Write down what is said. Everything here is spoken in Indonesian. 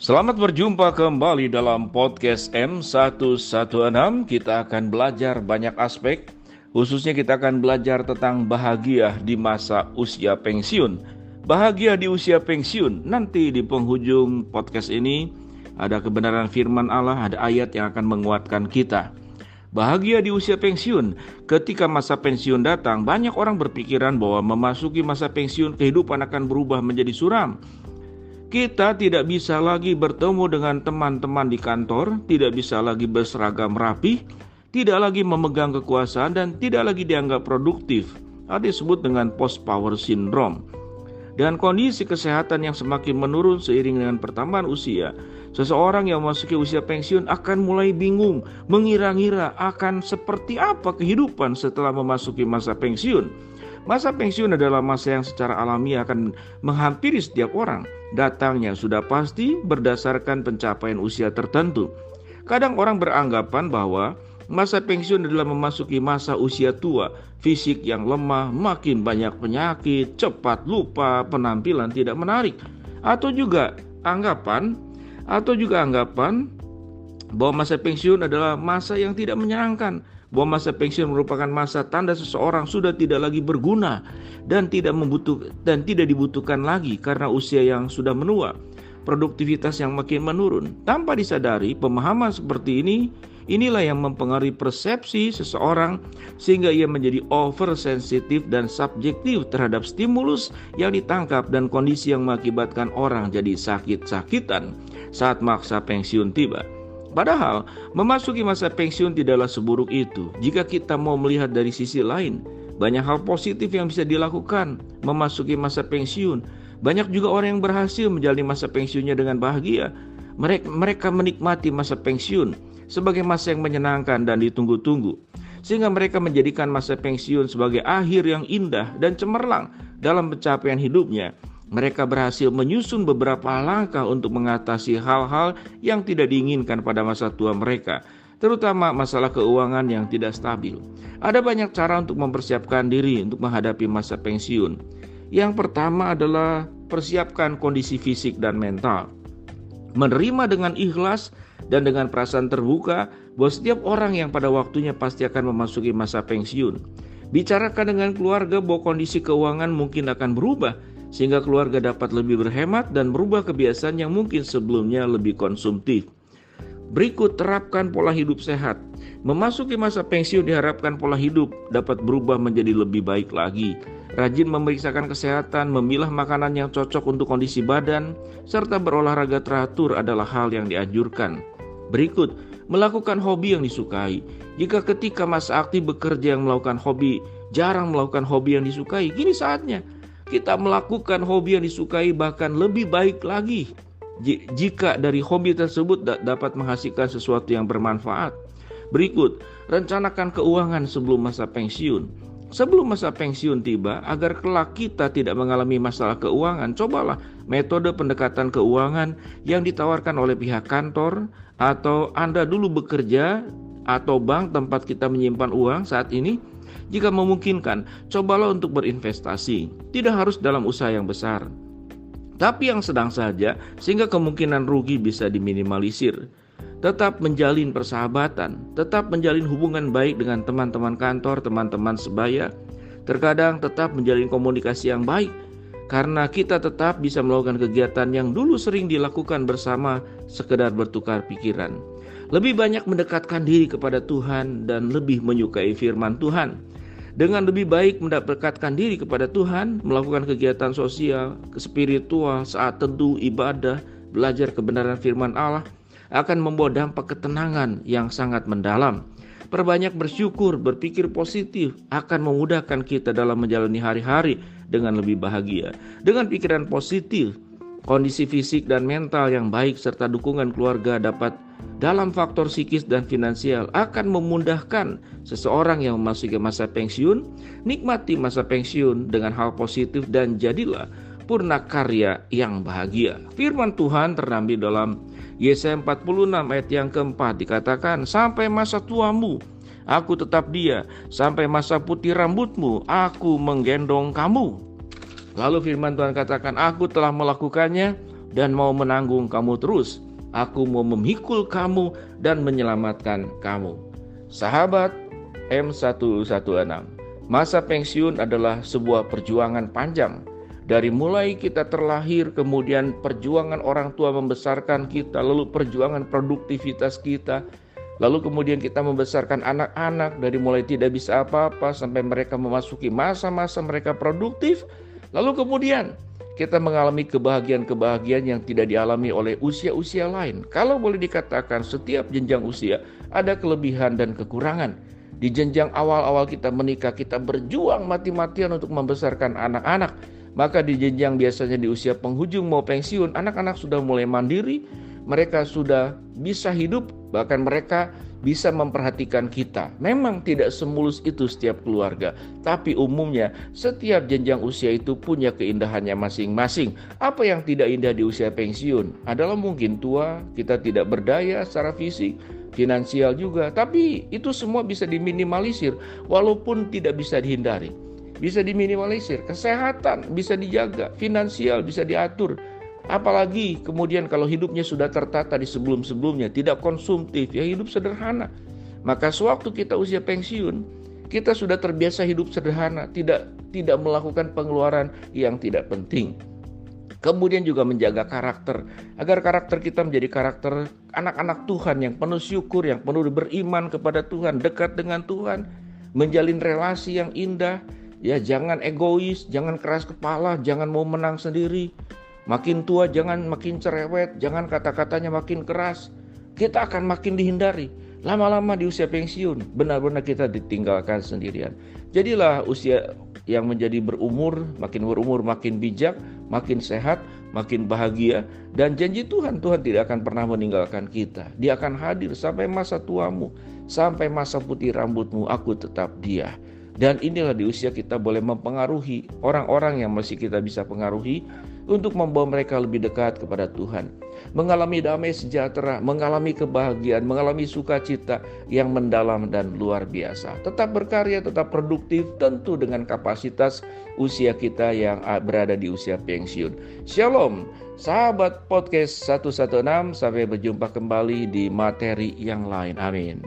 Selamat berjumpa kembali dalam podcast M116. Kita akan belajar banyak aspek. Khususnya kita akan belajar tentang bahagia di masa usia pensiun. Bahagia di usia pensiun. Nanti di penghujung podcast ini ada kebenaran firman Allah, ada ayat yang akan menguatkan kita. Bahagia di usia pensiun. Ketika masa pensiun datang, banyak orang berpikiran bahwa memasuki masa pensiun kehidupan akan berubah menjadi suram. Kita tidak bisa lagi bertemu dengan teman-teman di kantor, tidak bisa lagi berseragam rapi, tidak lagi memegang kekuasaan, dan tidak lagi dianggap produktif. Ada disebut dengan post-power syndrome. Dan kondisi kesehatan yang semakin menurun seiring dengan pertambahan usia, seseorang yang memasuki usia pensiun akan mulai bingung, mengira-ngira akan seperti apa kehidupan setelah memasuki masa pensiun. Masa pensiun adalah masa yang secara alami akan menghampiri setiap orang. Datangnya sudah pasti berdasarkan pencapaian usia tertentu. Kadang orang beranggapan bahwa masa pensiun adalah memasuki masa usia tua, fisik yang lemah, makin banyak penyakit, cepat lupa, penampilan tidak menarik. Atau juga anggapan bahwa masa pensiun adalah masa yang tidak menyenangkan, bahwa masa pensiun merupakan masa tanda seseorang sudah tidak lagi berguna dan tidak dibutuhkan lagi karena usia yang sudah menua, produktivitas yang makin menurun. Tanpa disadari, pemahaman seperti inilah yang mempengaruhi persepsi seseorang sehingga ia menjadi oversensitif dan subjektif terhadap stimulus yang ditangkap dan kondisi yang mengakibatkan orang jadi sakit-sakitan saat masa pensiun tiba. Padahal memasuki masa pensiun tidaklah seburuk itu jika kita mau melihat dari sisi lain. Banyak hal positif yang bisa dilakukan memasuki masa pensiun. Banyak juga orang yang berhasil menjalani masa pensiunnya dengan bahagia. Mereka menikmati masa pensiun sebagai masa yang menyenangkan dan ditunggu-tunggu, sehingga mereka menjadikan masa pensiun sebagai akhir yang indah dan cemerlang dalam pencapaian hidupnya. Mereka berhasil menyusun beberapa langkah untuk mengatasi hal-hal yang tidak diinginkan pada masa tua mereka, terutama masalah keuangan yang tidak stabil. Ada banyak cara untuk mempersiapkan diri untuk menghadapi masa pensiun. Yang pertama adalah persiapkan kondisi fisik dan mental. Menerima dengan ikhlas dan dengan perasaan terbuka bahwa setiap orang yang pada waktunya pasti akan memasuki masa pensiun. Bicarakan dengan keluarga bahwa kondisi keuangan mungkin akan berubah, sehingga keluarga dapat lebih berhemat dan berubah kebiasaan yang mungkin sebelumnya lebih konsumtif. Berikut, terapkan pola hidup sehat. Memasuki masa pensiun diharapkan pola hidup dapat berubah menjadi lebih baik lagi. Rajin memeriksakan kesehatan, memilah makanan yang cocok untuk kondisi badan, serta berolahraga teratur adalah hal yang dianjurkan. Berikut, melakukan hobi yang disukai. Jika ketika masa aktif bekerja yang melakukan hobi, jarang melakukan hobi yang disukai, kini saatnya kita melakukan hobi yang disukai, bahkan lebih baik lagi jika dari hobi tersebut dapat menghasilkan sesuatu yang bermanfaat. Berikut, rencanakan keuangan sebelum masa pensiun. Sebelum masa pensiun tiba, agar kelak kita tidak mengalami masalah keuangan, cobalah metode pendekatan keuangan yang ditawarkan oleh pihak kantor, atau Anda dulu bekerja, atau bank tempat kita menyimpan uang saat ini. Jika memungkinkan, cobalah untuk berinvestasi. Tidak harus dalam usaha yang besar, tapi yang sedang saja, sehingga kemungkinan rugi bisa diminimalisir. Tetap menjalin persahabatan, tetap menjalin hubungan baik dengan teman-teman kantor, teman-teman sebaya. Terkadang tetap menjalin komunikasi yang baik, karena kita tetap bisa melakukan kegiatan yang dulu sering dilakukan bersama, sekedar bertukar pikiran. Lebih banyak mendekatkan diri kepada Tuhan dan lebih menyukai firman Tuhan. Dengan lebih baik mendekatkan diri kepada Tuhan, melakukan kegiatan sosial, spiritual, saat teduh, ibadah, belajar kebenaran firman Allah, akan membawa dampak ketenangan yang sangat mendalam. Perbanyak bersyukur, berpikir positif, akan memudahkan kita dalam menjalani hari-hari dengan lebih bahagia. Dengan pikiran positif, kondisi fisik dan mental yang baik serta dukungan keluarga dapat dalam faktor psikis dan finansial akan memudahkan seseorang yang memasuki masa pensiun. Nikmati masa pensiun dengan hal positif dan jadilah purna karya yang bahagia. Firman Tuhan terambil dalam Yesaya 46 ayat yang keempat, dikatakan, sampai masa tuamu aku tetap dia, sampai masa putih rambutmu aku menggendong kamu. Lalu firman Tuhan katakan, aku telah melakukannya, dan mau menanggung kamu terus. Aku mau memikul kamu dan menyelamatkan kamu. Sahabat M116, masa pensiun adalah sebuah perjuangan panjang. Dari mulai kita terlahir, kemudian perjuangan orang tua membesarkan kita, lalu perjuangan produktivitas kita, lalu kemudian kita membesarkan anak-anak dari mulai tidak bisa apa-apa sampai mereka memasuki masa-masa mereka produktif. Lalu kemudian kita mengalami kebahagiaan-kebahagiaan yang tidak dialami oleh usia-usia lain. Kalau boleh dikatakan setiap jenjang usia ada kelebihan dan kekurangan. Di jenjang awal-awal kita menikah, kita berjuang mati-matian untuk membesarkan anak-anak. Maka di jenjang biasanya di usia penghujung mau pensiun, anak-anak sudah mulai mandiri, mereka sudah bisa hidup, bahkan mereka bisa memperhatikan kita. Memang tidak semulus itu setiap keluarga, tapi umumnya setiap jenjang usia itu punya keindahannya masing-masing. Apa yang tidak indah di usia pensiun adalah mungkin tua, kita tidak berdaya secara fisik, finansial juga, tapi itu semua bisa diminimalisir walaupun tidak bisa dihindari. Bisa diminimalisir, kesehatan bisa dijaga, finansial bisa diatur. Apalagi kemudian kalau hidupnya sudah tertata di sebelum-sebelumnya, tidak konsumtif, ya hidup sederhana. Maka sewaktu kita usia pensiun, kita sudah terbiasa hidup sederhana, tidak melakukan pengeluaran yang tidak penting. Kemudian juga menjaga karakter, agar karakter kita menjadi karakter anak-anak Tuhan yang penuh syukur, yang penuh beriman kepada Tuhan, dekat dengan Tuhan, menjalin relasi yang indah. Ya, jangan egois, jangan keras kepala, jangan mau menang sendiri. Makin tua jangan makin cerewet, jangan kata-katanya makin keras. Kita akan makin dihindari. Lama-lama di usia pensiun, benar-benar kita ditinggalkan sendirian. Jadilah usia yang menjadi berumur makin bijak, makin sehat, makin bahagia. Dan janji Tuhan tidak akan pernah meninggalkan kita. Dia akan hadir sampai masa tuamu, sampai masa putih rambutmu, aku tetap Dia. Dan inilah di usia kita boleh mempengaruhi orang-orang yang masih kita bisa pengaruhi untuk membawa mereka lebih dekat kepada Tuhan. Mengalami damai sejahtera, mengalami kebahagiaan, mengalami sukacita yang mendalam dan luar biasa. Tetap berkarya, tetap produktif, tentu dengan kapasitas usia kita yang berada di usia pensiun. Shalom, sahabat podcast 116, sampai berjumpa kembali di materi yang lain. Amin.